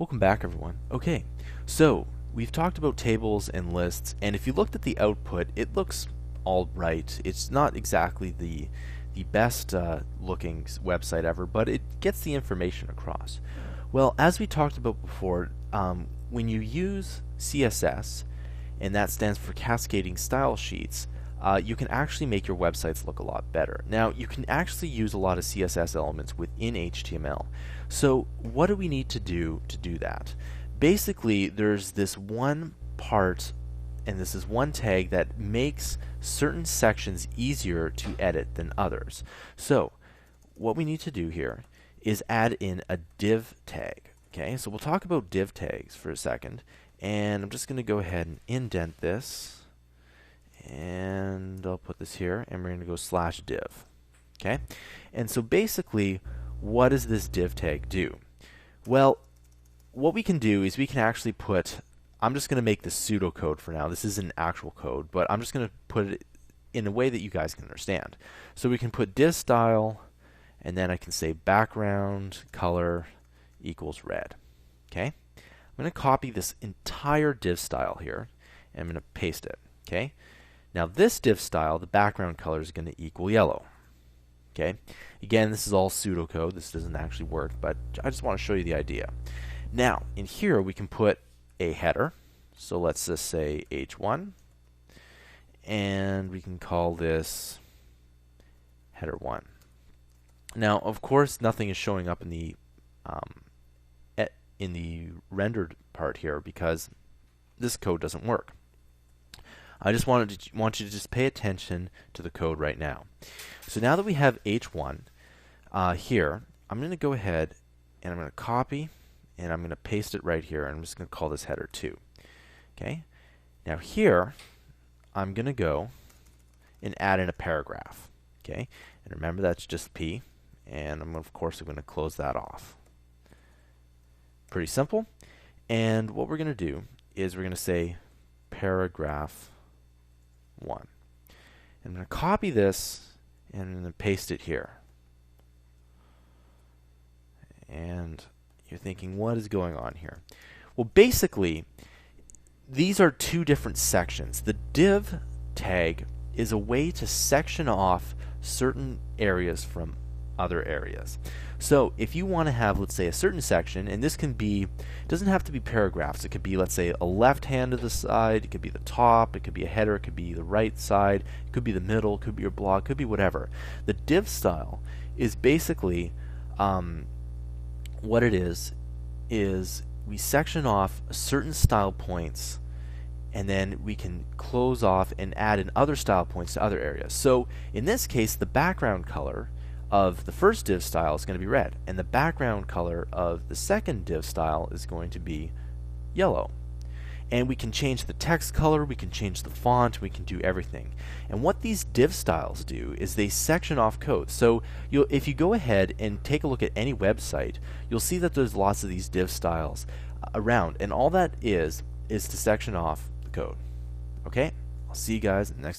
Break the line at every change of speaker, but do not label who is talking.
Welcome back, everyone. Okay, so we've talked about tables and lists, and if you looked at the output, it looks all right. It's not exactly the best looking website ever, but it gets the information across. Well, as we talked about before, when you use CSS, and that stands for Cascading Style Sheets, you can actually make your websites look a lot better. Now, you can actually use a lot of CSS elements within HTML. So what do we need to do that? Basically, there's this one part, and this is one tag that makes certain sections easier to edit than others. So what we need to do here is add in a div tag. Okay, so we'll talk about div tags for a second, and I'm just going to go ahead and indent this, and I'll put this here, and we're going to go /div. Okay, and so basically, what does this div tag do? Well, what we can do is we can actually put, I'm just going to make this pseudocode for now. This isn't actual code, but I'm just going to put it in a way that you guys can understand. So we can put div style, and then I can say background color equals red. Okay, I'm going to copy this entire div style here, and I'm going to paste it. Okay, now this div style, the background color is going to equal yellow. Okay, again, this is all pseudocode. This doesn't actually work, but I just want to show you the idea. Now, in here we can put a header. So let's just say h1, and we can call this header 1. Now, of course, nothing is showing up in the rendered part here because this code doesn't work. I just want you to just pay attention to the code right now. So now that we have h1 here, I'm going to go ahead and I'm going to copy and I'm going to paste it right here, and I'm just going to call this header 2. Okay. Now here, I'm going to go and add in a paragraph. Okay. And remember, that's just P, and of course I'm going to close that off. Pretty simple. And what we're going to do is we're going to say paragraph 1. I'm going to copy this and I'm going to paste it here. And you're thinking, what is going on here? Well, basically, these are two different sections. The div tag is a way to section off certain areas from other areas. So if you want to have, let's say, a certain section, and this can be, it doesn't have to be paragraphs. It could be, let's say, a left hand of the side, it could be the top, it could be a header, it could be the right side, it could be the middle, it could be your blog, it could be whatever. The div style is basically what it is we section off certain style points, and then we can close off and add in other style points to other areas. So in this case, the background color of the first div style is going to be red, and the background color of the second div style is going to be yellow. And we can change the text color, we can change the font, we can do everything. And what these div styles do is they section off code. So if you go ahead and take a look at any website, you'll see that there's lots of these div styles around, and all that is to section off the code. Okay, I'll see you guys in the next